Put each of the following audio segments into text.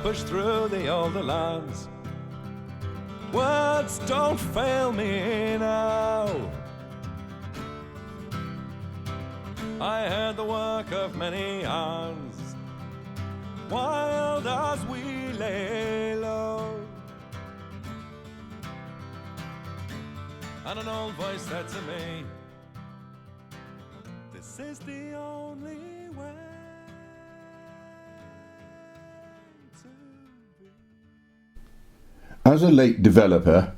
push through the older lands. Words don't fail me now. I heard the work of many hands, wild as we lay low. And an old voice said to me, this is the only way to be. As a late developer,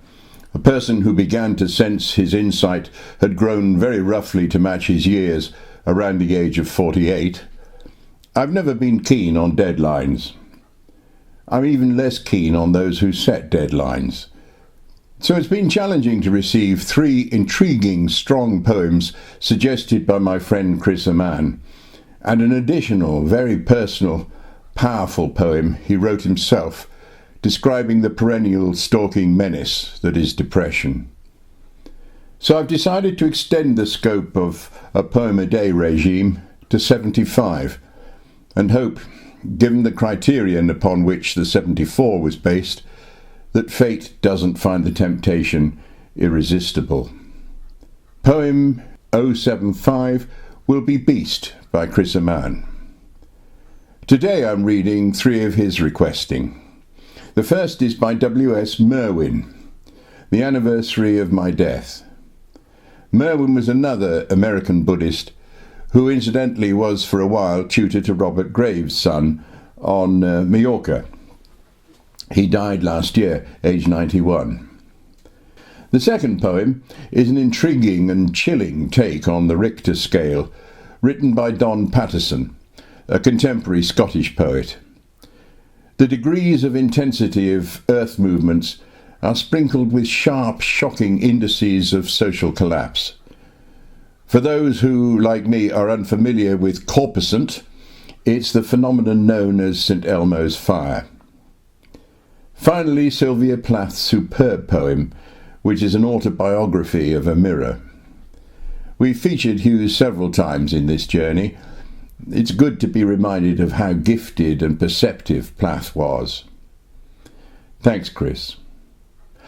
a person who began to sense his insight had grown very roughly to match his years around the age of 48, I've never been keen on deadlines. I'm even less keen on those who set deadlines. So it's been challenging to receive 3 intriguing, strong poems suggested by my friend Chris Ammann, and an additional, very personal, powerful poem he wrote himself, describing the perennial stalking menace that is depression. So I've decided to extend the scope of a poem-a-day regime to 75, and hope, given the criterion upon which the 74 was based, that fate doesn't find the temptation irresistible. Poem 075 will be Beast by Chris Ammann. Today I'm reading 3 of his requesting. The first is by W.S. Merwin, The Anniversary of My Death. Merwin was another American Buddhist who incidentally was for a while tutor to Robert Graves' son on Mallorca. He died last year, aged 91. The second poem is an intriguing and chilling take on the Richter scale, written by Don Patterson, a contemporary Scottish poet. The degrees of intensity of earth movements are sprinkled with sharp, shocking indices of social collapse. For those who, like me, are unfamiliar with corpuscent, it's the phenomenon known as St. Elmo's fire. Finally, Sylvia Plath's superb poem, which is an autobiography of a mirror. We've featured Hughes several times in this journey. It's good to be reminded of how gifted and perceptive Plath was. Thanks, Chris.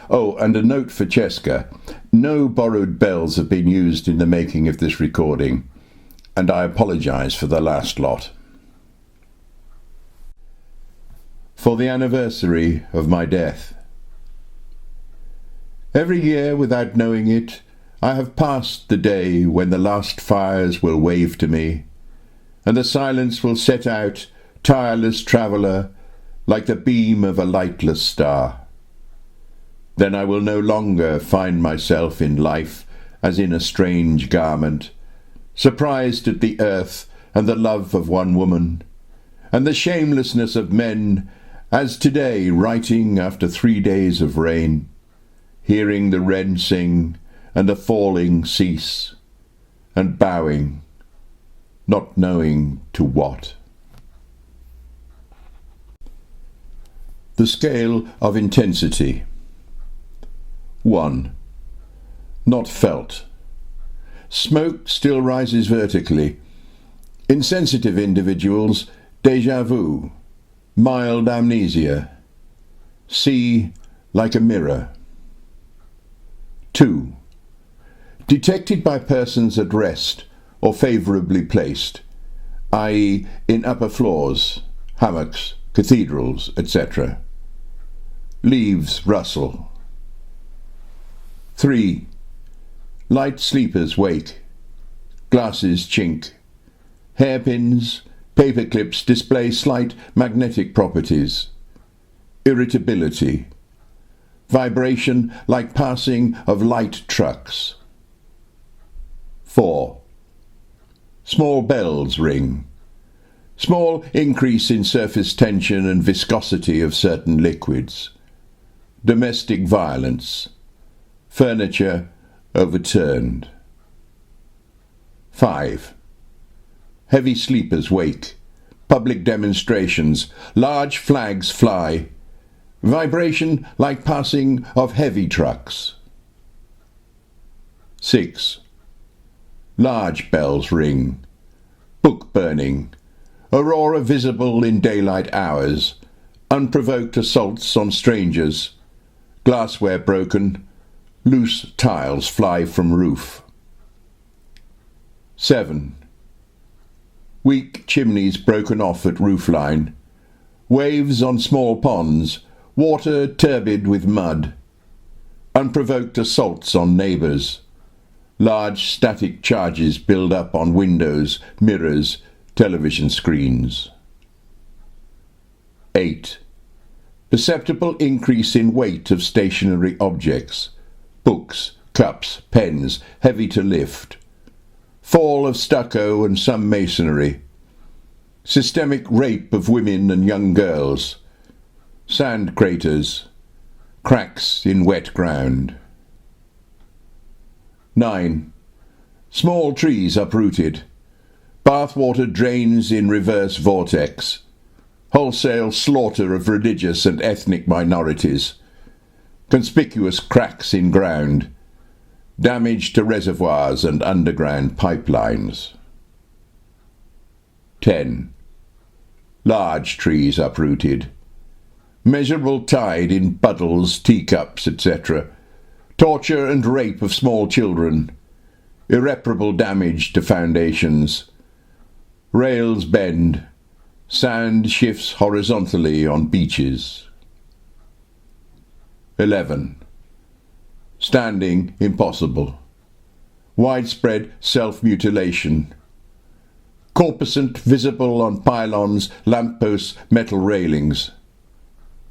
Oh, and a note for Cheska. No borrowed bells have been used in the making of this recording, and I apologise for the last lot. For the anniversary of my death. Every year, without knowing it, I have passed the day when the last fires will wave to me, and the silence will set out, tireless traveller, like the beam of a lightless star. Then I will no longer find myself in life as in a strange garment, surprised at the earth and the love of one woman, and the shamelessness of men, as today writing after 3 days of rain, hearing the wren sing and the falling cease, and bowing, not knowing to what. The scale of intensity. 1. Not felt. Smoke still rises vertically. In sensitive individuals, déjà vu, mild amnesia. See like a mirror. 2. Detected by persons at rest or favourably placed, i.e. in upper floors, hammocks, cathedrals, etc. Leaves rustle. 3. Light sleepers wake. Glasses chink. Hairpins, paper clips display slight magnetic properties. Irritability. Vibration like passing of light trucks. 4. Small bells ring. Small increase in surface tension and viscosity of certain liquids. Domestic violence. Furniture overturned. 5. Heavy sleepers wake. Public demonstrations. Large flags fly. Vibration like passing of heavy trucks. 6. Large bells ring. Book burning. Aurora visible in daylight hours. unprovoked assaults on strangers, glassware broken, loose tiles fly from roof. 7. Weak chimneys broken off at roofline, waves on small ponds, water turbid with mud, unprovoked assaults on neighbours, large static charges build up on windows, mirrors, television screens. 8. Perceptible increase in weight of stationary objects, books, cups, pens, heavy to lift. Fall of stucco and some masonry. Systemic rape of women and young girls. Sand craters. Cracks in wet ground. 9. Small trees uprooted. Bathwater drains in reverse vortex. Wholesale slaughter of religious and ethnic minorities. Conspicuous cracks in ground. Damage to reservoirs and underground pipelines. 10. Large trees uprooted. Measurable tide in puddles, teacups, etc. Torture and rape of small children. Irreparable damage to foundations. Rails bend. Sand shifts horizontally on beaches. 11. Standing impossible. Widespread self-mutilation. Corpuscent visible on pylons, lampposts, metal railings.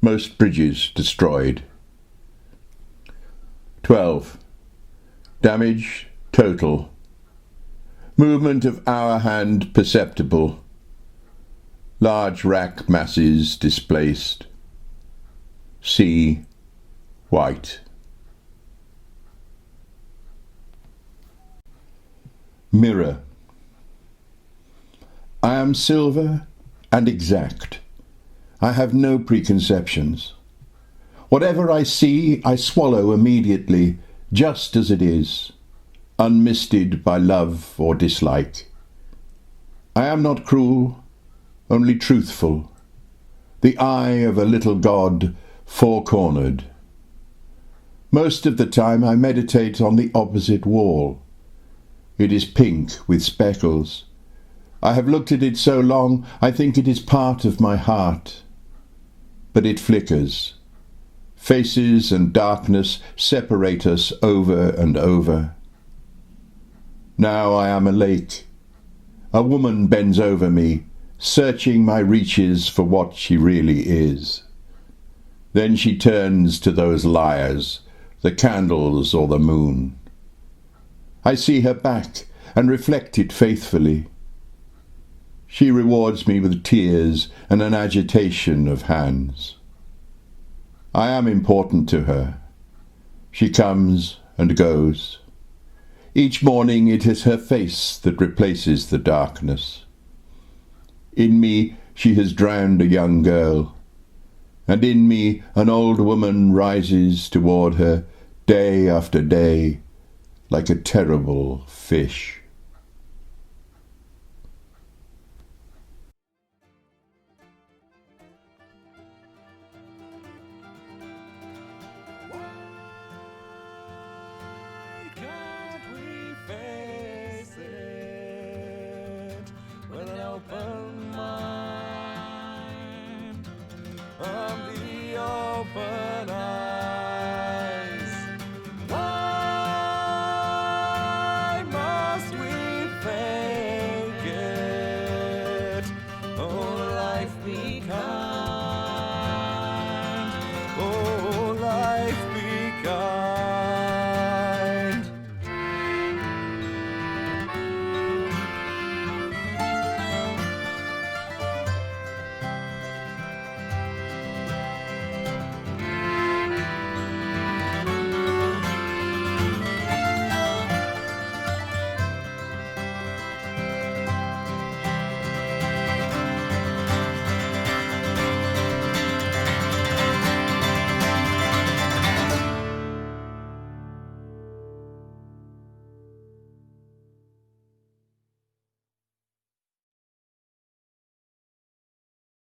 Most bridges destroyed. 12. Damage total. Movement of our hand perceptible. Large rack masses displaced. Sea white. Mirror. I am silver and exact. I have no preconceptions. Whatever I see, I swallow immediately, just as it is, unmisted by love or dislike. I am not cruel, only truthful, the eye of a little god, four-cornered. Most of the time I meditate on the opposite wall. It is pink with speckles. I have looked at it so long, I think it is part of my heart. But it flickers. Faces and darkness separate us over and over. Now I am a lake. A woman bends over me, searching my reaches for what she really is. Then she turns to those liars, the candles or the moon. I see her back and reflect it faithfully. She rewards me with tears and an agitation of hands. I am important to her. She comes and goes. Each morning it is her face that replaces the darkness. In me she has drowned a young girl, and in me an old woman rises toward her day after day like a terrible fish.